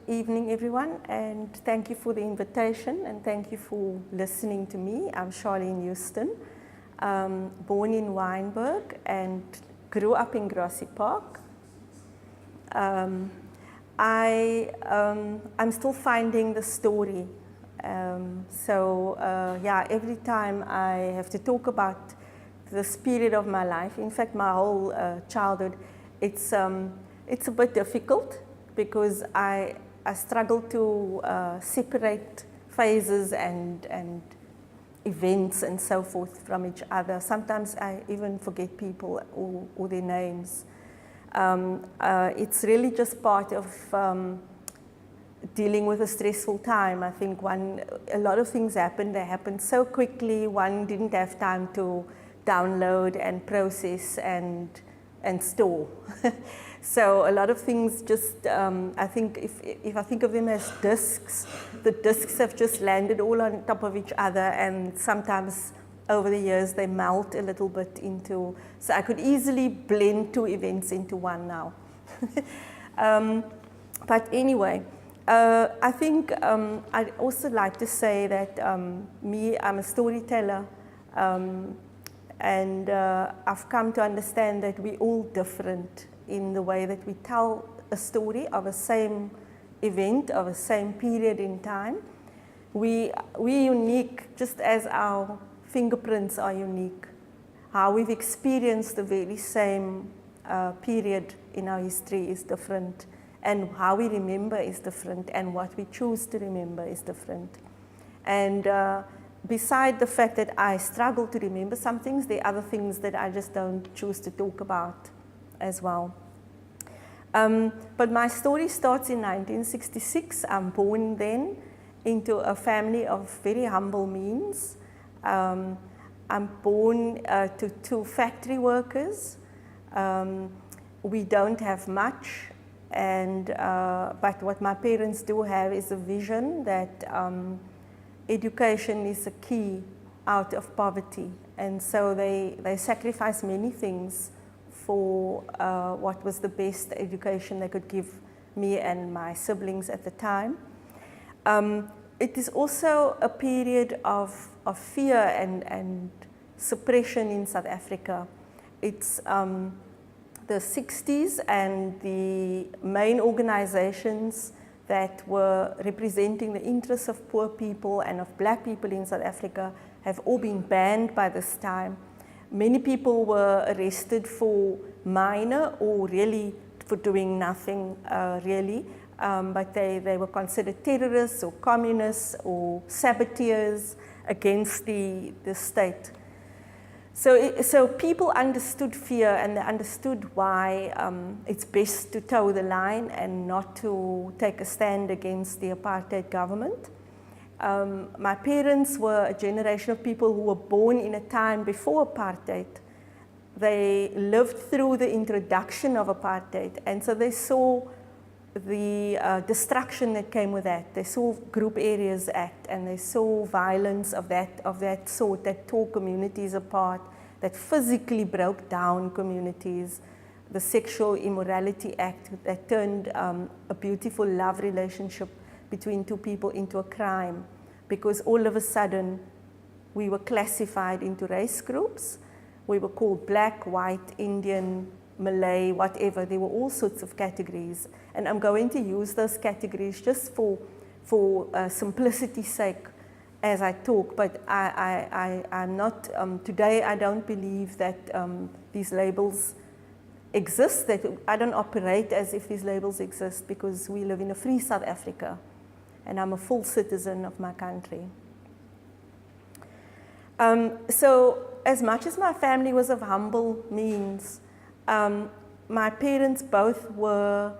evening, everyone, and thank you for the invitation and thank you for listening to me. I'm Charlene Houston, born in Wynberg and grew up in Grassy Park. I'm still finding the story. Yeah, every time I have to talk about this period of my life, in fact, my whole childhood, it's a bit difficult because I struggle to separate phases and events and so forth from each other. Sometimes I even forget people or their names. It's really just part of dealing with a stressful time. I think a lot of things happened. They happened so quickly. One didn't have time to download and process and store. So a lot of things just, I think if I think of them as discs, the discs have just landed all on top of each other, and sometimes over the years they melt a little bit into, so I could easily blend two events into one now. But anyway, I think I'd also like to say that I'm a storyteller, and I've come to understand that we're all different in the way that we tell a story of a same event, of a same period in time. We're unique just as our fingerprints are unique. How we've experienced the very same period in our history is different, and how we remember is different, and what we choose to remember is different. And beside the fact that I struggle to remember some things, there are other things that I just don't choose to talk about as well. But my story starts in 1966. I'm born then into a family of very humble means. I'm born to two factory workers. We don't have much, but what my parents do have is a vision that education is a key out of poverty, and so they sacrifice many things for what was the best education they could give me and my siblings at the time. It is also a period of fear and suppression in South Africa. It's the 60s, and the main organizations that were representing the interests of poor people and of black people in South Africa have all been banned by this time. Many people were arrested for minor or really for doing nothing really, but they were considered terrorists or communists or saboteurs against the state. So people understood fear, and they understood why it's best to toe the line and not to take a stand against the apartheid government. My parents were a generation of people who were born in a time before apartheid. They lived through the introduction of apartheid, and so they saw the destruction that came with that. They saw Group Areas Act, and they saw violence of that sort that tore communities apart, that physically broke down communities. The Sexual Immorality Act that turned a beautiful love relationship between two people into a crime, because all of a sudden we were classified into race groups. We were called black, white, Indian, Malay, whatever. There were all sorts of categories, and I'm going to use those categories just for simplicity's sake as I talk, but I'm not, today I don't believe that these labels exist, that I don't operate as if these labels exist, because we live in a free South Africa, and I'm a full citizen of my country. So as much as my family was of humble means, my parents both were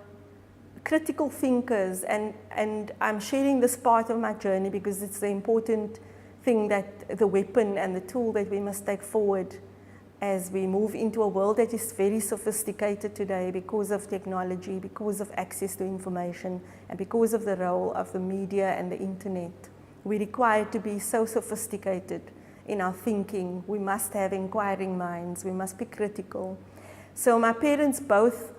critical thinkers, and I'm sharing this part of my journey because it's the important thing, that the weapon and the tool that we must take forward as we move into a world that is very sophisticated today because of technology, because of access to information, and because of the role of the media and the internet. We require to be so sophisticated in our thinking. We must have inquiring minds. We must be critical. So my parents both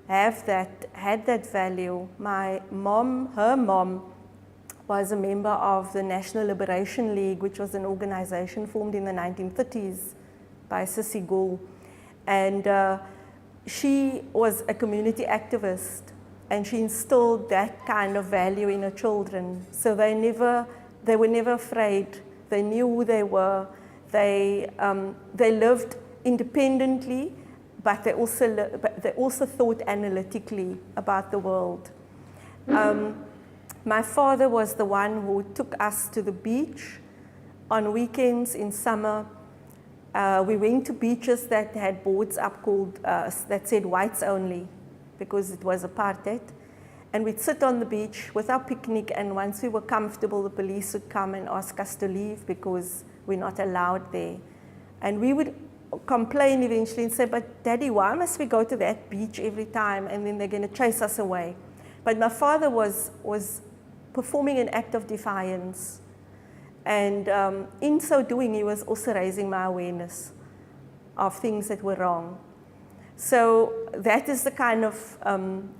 had that value. My mom, her mom, was a member of the National Liberation League, which was an organization formed in the 1930s by Sissy Gool. And she was a community activist, and she instilled that kind of value in her children. So they were never afraid. They knew who they were. They lived independently, but they also thought analytically about the world. My father was the one who took us to the beach on weekends in summer. We went to beaches that had boards up called, that said whites only, because it was apartheid. And we'd sit on the beach with our picnic, and once we were comfortable, the police would come and ask us to leave because we're not allowed there. And we would complain eventually and say, but Daddy, why must we go to that beach every time, and then they're going to chase us away? But my father was performing an act of defiance. And in so doing, he was also raising my awareness of things that were wrong. So that is the kind of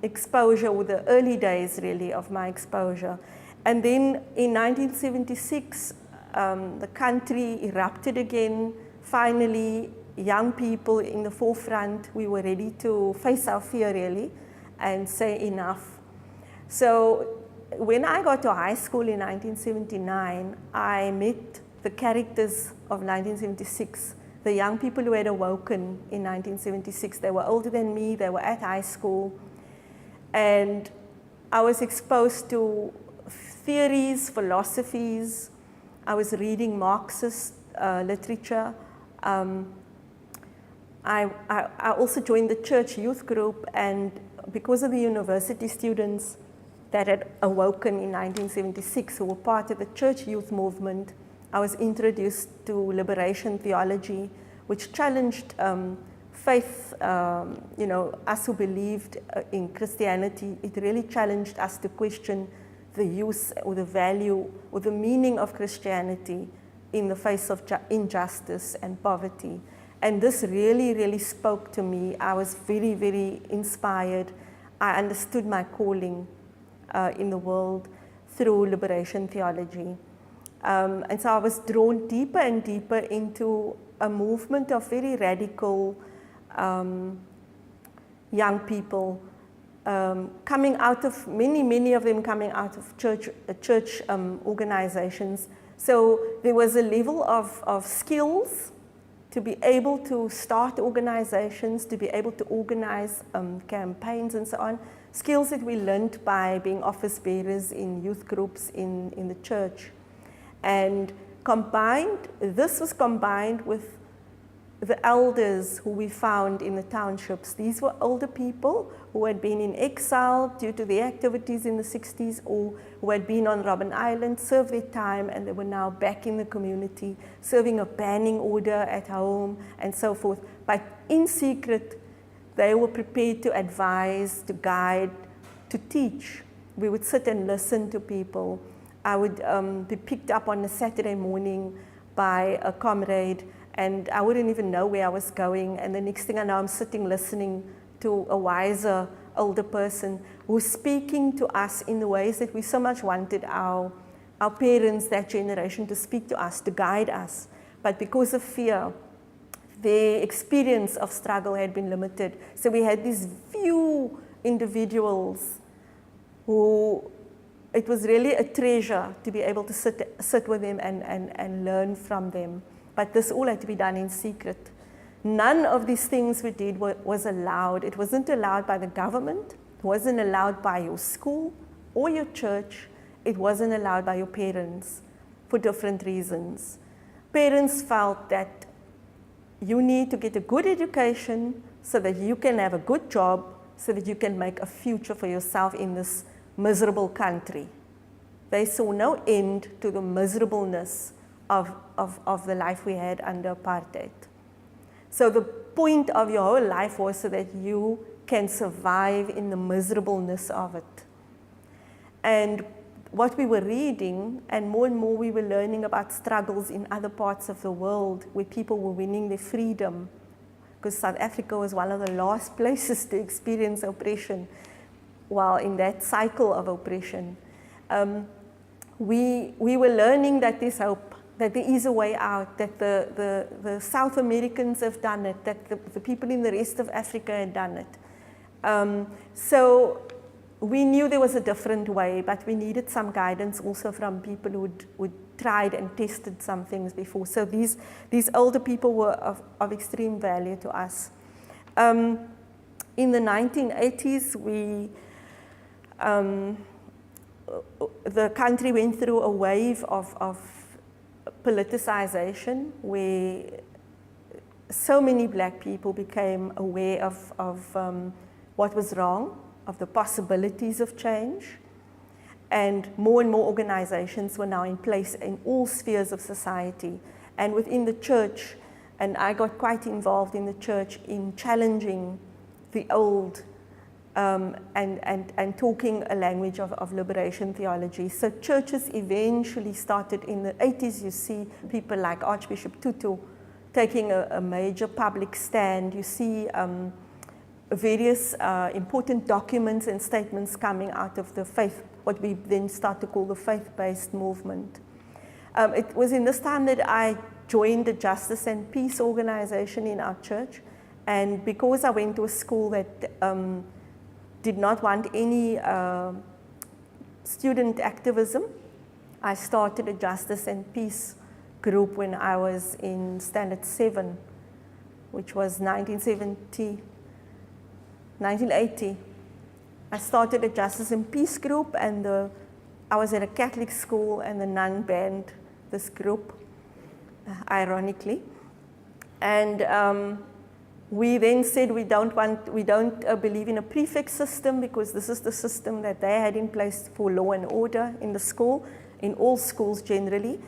exposure, or the early days really of my exposure. And then in 1976, the country erupted again. Finally, young people in the forefront, we were ready to face our fear really and say enough. So when I got to high school in 1979, I met the characters of 1976, the young people who had awoken in 1976. They were older than me, they were at high school, and I was exposed to theories, philosophies. I was reading Marxist literature. I also joined the church youth group, and because of the university students that had awoken in 1976, who were part of the church youth movement, I was introduced to liberation theology, which challenged faith, us who believed in Christianity. It really challenged us to question the use or the value or the meaning of Christianity in the face of injustice and poverty. And this really, really spoke to me. I was very, very inspired. I understood my calling in the world through liberation theology. And so I was drawn deeper and deeper into a movement of very radical young people coming out of, many of them coming out of church organizations. So there was a level of skills to be able to start organizations, to be able to organize campaigns and so on. Skills that we learned by being office bearers in youth groups in the church. And this was combined with the elders who we found in the townships. These were older people who had been in exile due to the activities in the 60s, or who had been on Robben Island, served their time, and they were now back in the community, serving a banning order at home and so forth. But in secret, they were prepared to advise, to guide, to teach. We would sit and listen to people. I would be picked up on a Saturday morning by a comrade, and I wouldn't even know where I was going. And the next thing I know, I'm sitting listening to a wiser, older person who's speaking to us in the ways that we so much wanted our parents, that generation, to speak to us, to guide us. But because of fear, their experience of struggle had been limited. So we had these few individuals who, it was really a treasure to be able to sit with them and learn from them. But this all had to be done in secret. None of these things we did was allowed. It wasn't allowed by the government. It wasn't allowed by your school or your church. It wasn't allowed by your parents for different reasons. Parents felt that you need to get a good education so that you can have a good job, so that you can make a future for yourself in this miserable country. They saw no end to the miserableness of the life we had under apartheid. So the point of your whole life was so that you can survive in the miserableness of it. And what we were reading, and more we were learning about struggles in other parts of the world where people were winning their freedom. because South Africa was one of the last places to experience oppression while in that cycle of oppression. We were learning that there's hope, that there is a way out, that the South Americans have done it, that the people in the rest of Africa had done it. So we knew there was a different way, but we needed some guidance also from people who'd tried and tested some things before. So these older people were of extreme value to us. In the 1980s, the country went through a wave of politicization where so many black people became aware of what was wrong, of the possibilities of change, and more organizations were now in place in all spheres of society. And within the church, and I got quite involved in the church in challenging the old and talking a language of liberation theology. So churches eventually started in the 80s. You see people like Archbishop Tutu taking a major public stand. You see various important documents and statements coming out of the faith, what we then start to call the faith-based movement. It was in this time that I joined the Justice and Peace organization in our church, and because I went to a school that did not want any student activism, I started a Justice and Peace group when I was in Standard 7, which was 1980. I started a Justice and Peace group, and I was at a Catholic school, and the nun banned this group, ironically. And we then said we don't believe in a prefect system, because this is the system that they had in place for law and order in the school, in all schools generally.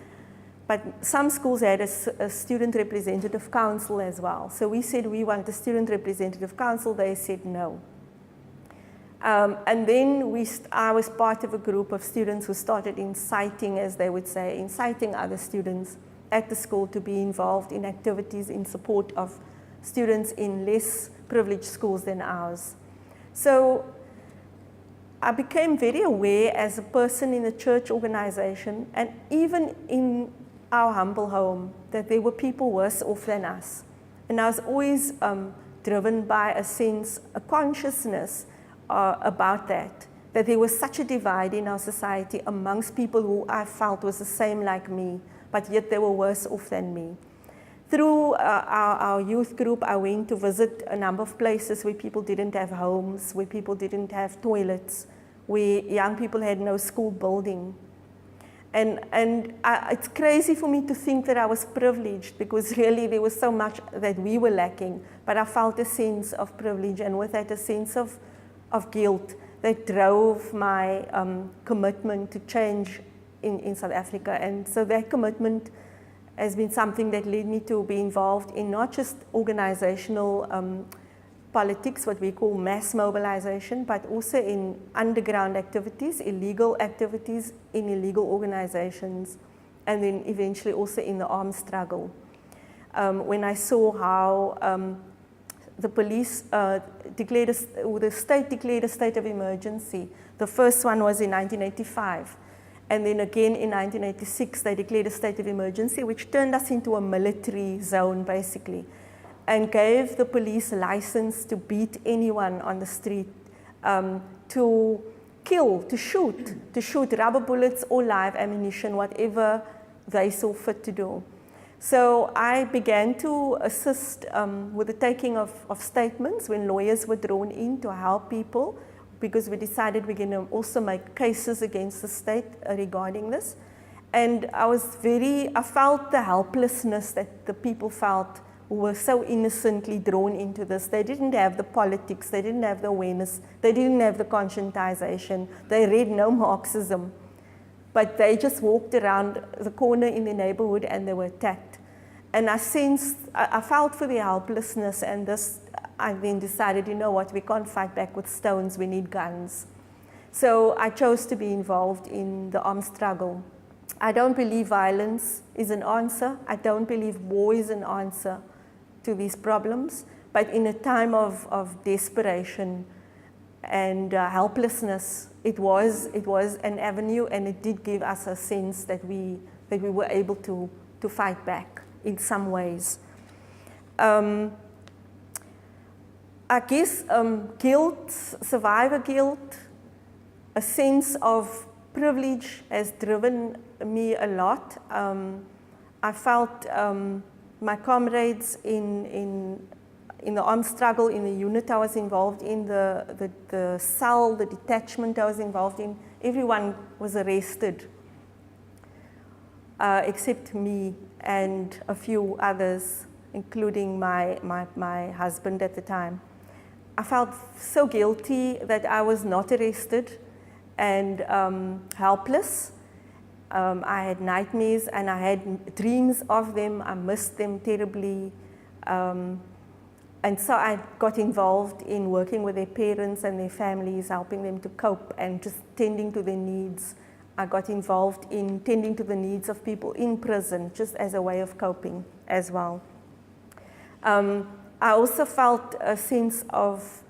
But some schools had a student representative council as well. So we said we want a student representative council. They said no. And then I was part of a group of students who started inciting, as they would say, inciting other students at the school to be involved in activities in support of students in less privileged schools than ours. So I became very aware as a person in the church organization, and even in our humble home, that there were people worse off than us. And I was always driven by a sense, a consciousness about that there was such a divide in our society amongst people who I felt was the same like me, but yet they were worse off than me. Through our youth group, I went to visit a number of places where people didn't have homes, where people didn't have toilets, where young people had no school building. And it's crazy for me to think that I was privileged, because really there was so much that we were lacking, but I felt a sense of privilege, and with that a sense of guilt that drove my commitment to change in South Africa. And so that commitment has been something that led me to be involved in not just organizational politics, what we call mass mobilization, but also in underground activities, illegal activities in illegal organizations, and then eventually also in the armed struggle. When I saw how the police the state declared a state of emergency. The first one was in 1985. And then again in 1986, they declared a state of emergency, which turned us into a military zone, basically, and gave the police a license to beat anyone on the street, to kill, to shoot rubber bullets or live ammunition, whatever they saw fit to do. So I began to assist with the taking of statements when lawyers were drawn in to help people, because we decided we're going to also make cases against the state regarding this. And I felt the helplessness that the people felt who were so innocently drawn into this. They didn't have the politics, they didn't have the awareness, they didn't have the conscientization, they read no Marxism, but they just walked around the corner in the neighborhood and they were attacked. And I felt for the helplessness, and I then decided, you know what, we can't fight back with stones, we need guns. So I chose to be involved in the armed struggle. I don't believe violence is an answer. I don't believe war is an answer to these problems. but in a time of desperation and helplessness, it was an avenue, and it did give us a sense that we were able to fight back in some ways. I guess guilt, survivor guilt, a sense of privilege has driven me a lot. I felt my comrades in the armed struggle, in the unit I was involved in, the cell, the detachment I was involved in, everyone was arrested except me and a few others, including my husband at the time. I felt so guilty that I was not arrested and helpless. I had nightmares and I had dreams of them. I missed them terribly. And so I got involved in working with their parents and their families, helping them to cope and just tending to their needs. I got involved in tending to the needs of people in prison, just as a way of coping as well. I also felt a sense of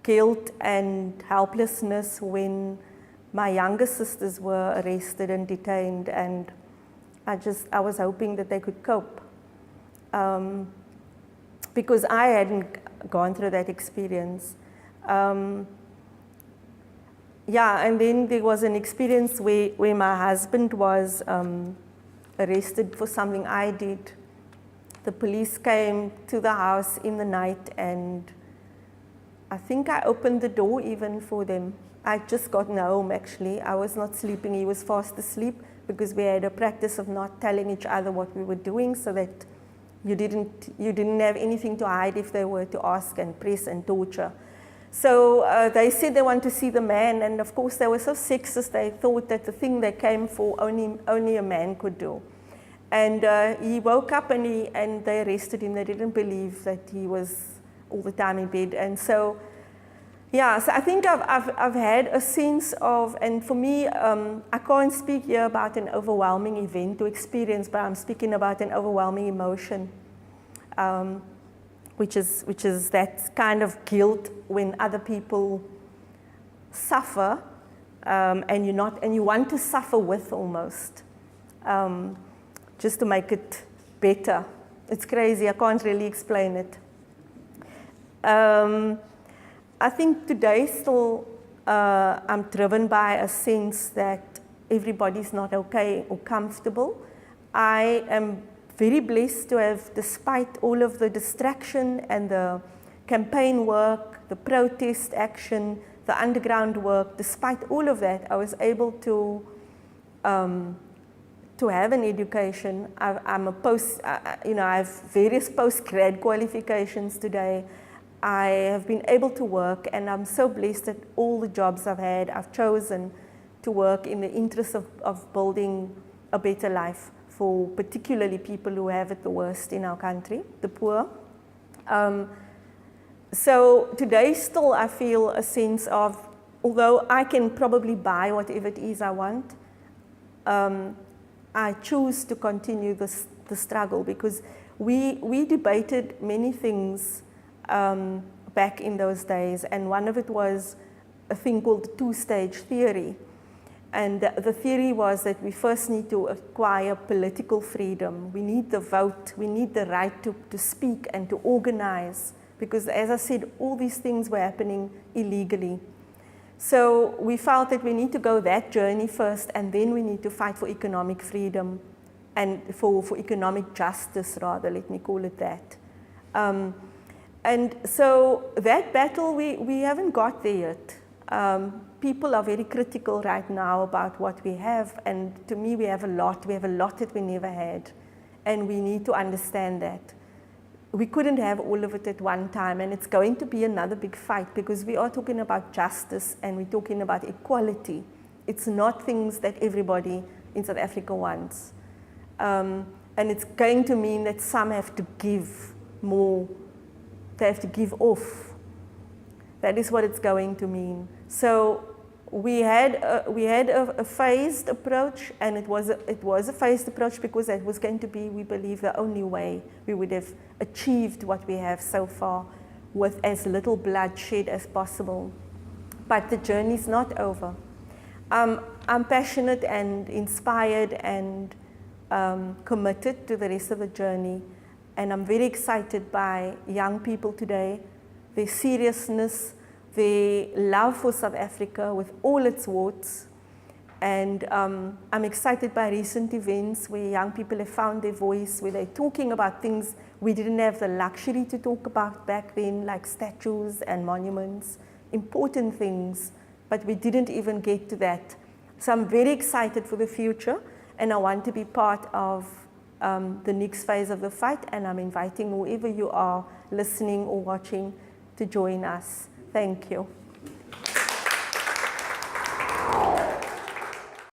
guilt and helplessness when my younger sisters were arrested and detained, and I was hoping that they could cope. Because I hadn't gone through that experience. Yeah, and then there was an experience where my husband was arrested for something I did. The police came to the house in the night, and I think I opened the door even for them. I'd just gotten home, actually. I was not sleeping. He was fast asleep because we had a practice of not telling each other what we were doing, so that you didn't have anything to hide if they were to ask and press and torture. So they said they want to see the man, and of course they were so sexist. They thought that the thing they came for only a man could do. And he woke up and they arrested him. They didn't believe that he was all the time in bed. And so, yeah, so I think I've had a sense of, and for me, I can't speak here about an overwhelming event to experience, but I'm speaking about an overwhelming emotion, which is that kind of guilt when other people suffer, and you want to suffer with almost. Just to make it better. It's crazy, I can't really explain it. I think today still I'm driven by a sense that everybody's not okay or comfortable. I am very blessed to have, despite all of the distraction and the campaign work, the protest action, the underground work, despite all of that, I was able to have an education. I have various post-grad qualifications today. I have been able to work, and I'm so blessed that all the jobs I've had, I've chosen to work in the interest of building a better life for particularly people who have it the worst in our country, the poor. So today still I feel a sense of, although I can probably buy whatever it is I want, I choose to continue the struggle, because we debated many things back in those days, and one of it was a thing called the two-stage theory. And the theory was that we first need to acquire political freedom. We need the vote, we need the right to speak and to organize, because as I said, all these things were happening illegally. So we felt that we need to go that journey first, and then we need to fight for economic freedom and for economic justice, rather, let me call it that. And so that battle, we haven't got there yet. People are very critical right now about what we have, and to me we have a lot that we never had, and we need to understand that. We couldn't have all of it at one time, and it's going to be another big fight, because we are talking about justice and we're talking about equality. It's not things that everybody in South Africa wants. And it's going to mean that some have to give more, they have to give off. That is what it's going to mean. So we had a phased approach, and it was a phased approach because that was going to be, we believe, the only way we would have achieved what we have so far. with as little bloodshed as possible. But the journey's not over. I'm passionate and inspired and committed to the rest of the journey, and I'm very excited by young people today, their seriousness, their love for South Africa with all its warts. And I'm excited by recent events where young people have found their voice, where they're talking about things we didn't have the luxury to talk about back then, like statues and monuments, important things, but we didn't even get to that. So I'm very excited for the future, and I want to be part of the next phase of the fight, and I'm inviting whoever you are listening or watching to join us. Thank you.